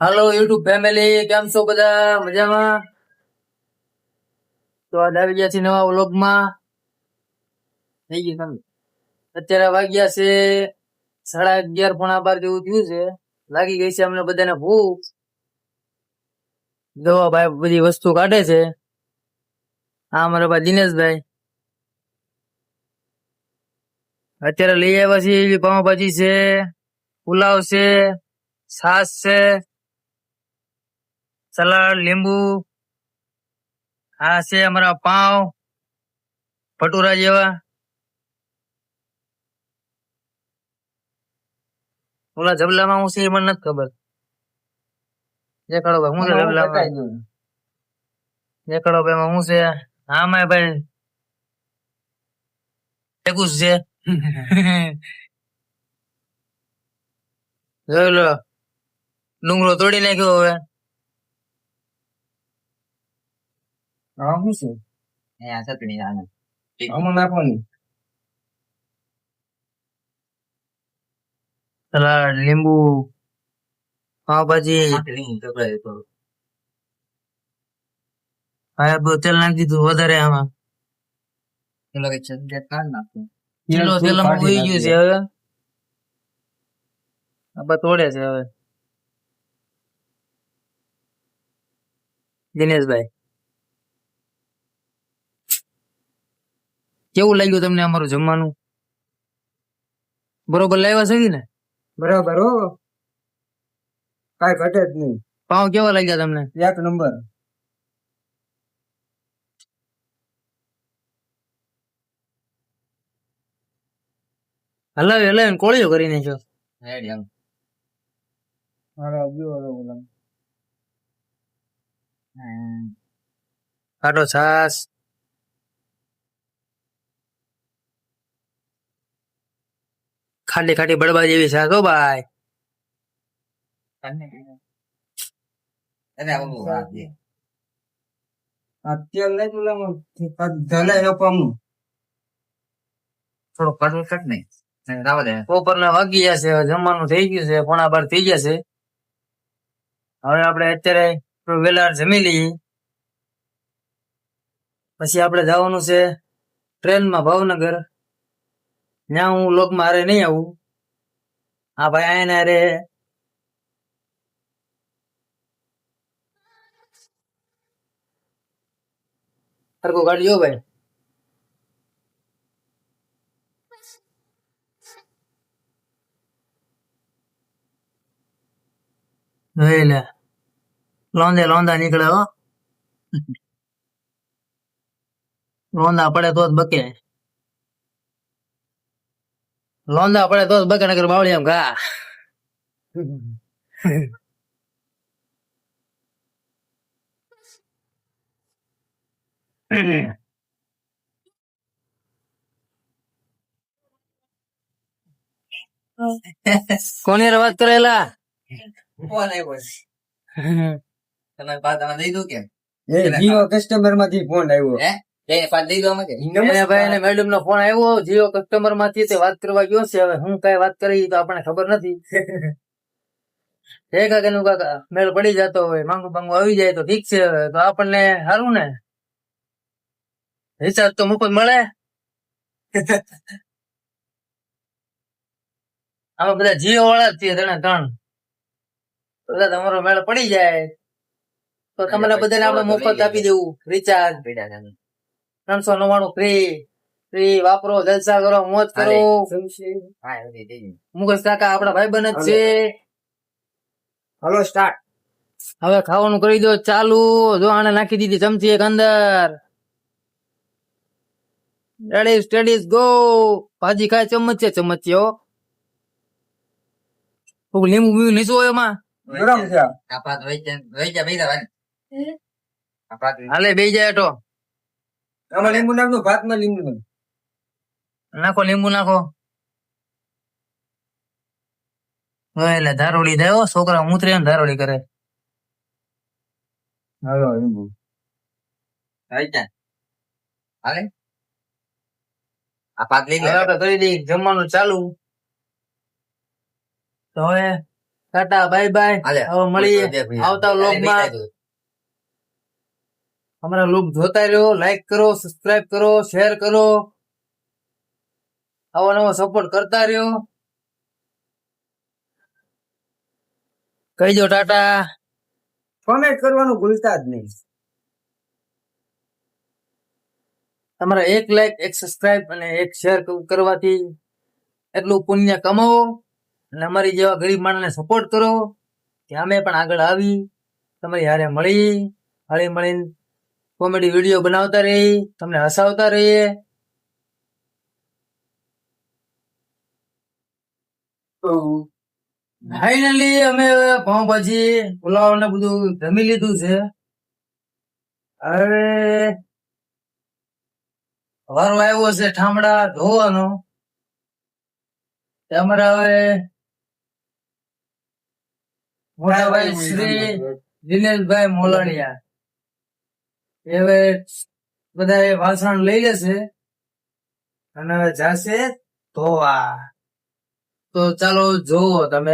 હાલો YouTube family, કેમ છો બધા? મજામાં? તો આજ આવી ગયા છે નવા વ્લોગમાં. થઈ ગયું અત્યારે વાગ્યા છે 11:30 પોણા 12 જેવું થયું છે. લાગી ગઈ છે અમને બધાને ભૂખ. જો ભાઈ બધી વસ્તુ કાઢે છે. હા મારા ભાઈ દિનેશભાઈ અત્યારે લઈ આવ્યા છે પાઉંભાજી છે, પુલાવ છે, છાશ છે, સલાડ, લીંબુ. આ છે અમારા પાઉં ભટુરા જેવા. ઓલા જબલામાં હું છે એ મને નથી ખબર. દેખાડો ભાઈ હું છે જબલામાં, દેખાડો ભાઈ એમાં હું છે. આમાં ભાઈ ભેગું છે. જોઈ લો ડુંગળો તોડી નાખ્યો. હવે શું છે ચટણી આમાં નાખવાની, સલાડ, લીંબુ, પાવભાજી. હા તેલ નાખી દીધું વધારે. આમાં કિલો તેલમાં ઉઈ ગયું છે. હવે આ તોડે છે. હવે દિનેશભાઈ કેવું લાગ્યું તમને અમારું જમવાનું? બરોબર લાવ્યા છે ને? બરાબર હો, કઈ ઘટે જ નહીં. પાવ કેવા લાગ્યા તમને? એક નંબર. હલાવી હલાવી કોળીઓ કરી નાખ્યો. કાઢો છાસ, ખાટી ખાટી બળબા જેવી છાસ હો ભાઈ. અત્યારે ધલાઈ અપામું થોડો કાઢવું કટ નહીં. બપોરના વાગી જશે, જમવાનું થઈ ગયું છે, 11:30 થઈ ગયા છે. હવે આપણે અત્યારે વેલા જમી લઈએ, પછી આપણે જવાનું છે ટ્રેનમાં ભાવનગર. ત્યાં હું લોકમાં હારે નહીં આવું. આ ભાઈ આયને હારે સરખું કાઢજો ભાઈ. લોંદા નીકળે હો. લોંદા પડે તો જ બકે. લોંદા પડે તો જ બકે, નકર બાવળી એમ ઘા. કોની વાત કરેલા? જીઓ કસ્ટમર માંથી ફોન આવ્યો. મેડમ નો ફોન આવ્યો જીઓ કસ્ટમર માંથી. તે વાત કરવા ગયો છે. હવે હું કઈ વાત કરી તો આપણને ખબર નથી. કાકા મેળ પડી જતો હોય, માંગુ બાંગુ આવી જાય તો ઠીક છે. હવે તો આપણને સારું ને, રિચાર્જ તો મુફત મળે. આમાં બધા જીઓ વાળા જ છીએ ત્રણ. બધા તમારો મેળ પડી જાય તો તમને બધાને આપણે મફત આપી દેવું રિચાર્જ. 399 ફ્રી વાપરો, જલસા કરો, મોજ કરો. મુકેશ કાકા આપડા ભાઈબંધ જ છે. Hello start. હવે ખાવાનું કરી દો ચાલુ. જો આને નાખી દીધી ચમચી એક અંદર. Ready steady go. ભાજી ખાય ચમચીઓ. લીંબુ બીંબુ નીચો એમાં ગરમ છે. હાલે બે જાય તો આમાં લીંબુ નાખો, ભાતમાં લીંબુ નાખો, લીંબુ નાખો. એટલે ધારોડી થાય છોકરા મૂતરે ને ધારોડી કરે. હાલો લીંબુ કરી દઈ જમવાનું ચાલુ. તો હવે ટાટા બાય બાય. હવે મળીએ આવતા વ્લોગમાં. અમારા લોગ જોતા રહ્યો, લાઈક કરો, સબસ્ક્રાઇબ કરો, શેર કરો, આવો નવો સપોર્ટ કરતા રહ્યો. કહી દો ટાટા. કોમેન્ટ કરવાનું ભૂલતા જ નહીં. તમારા 1 લાઈક, 1 સબસ્ક્રાઇબ અને 1 શેર કરવાથી એટલું પુણ્ય કમાવો અને અમારી જેવા ગરીબ માણસને સપોર્ટ કરો કે અમે પણ આગળ આવી તમારી હારે હળી મળીને કોમેડી વિડીયો બનાવતા રહી, તમને હસાવતા રહીએ. ફાઇનલી અમે પાઉંભાજી પુલાવ ને બધું જમી લીધું છે. હવે વારો આવ્યો છે ઠામડા ધોવાનો. અમારા હવે મોટાભાઈ શ્રી દિનેશભાઈ મોલાણીયા એ હવે બધા વાસણ લઈ લેશે અને હવે જાશે ધોવા. તો ચાલો જોવો તમે.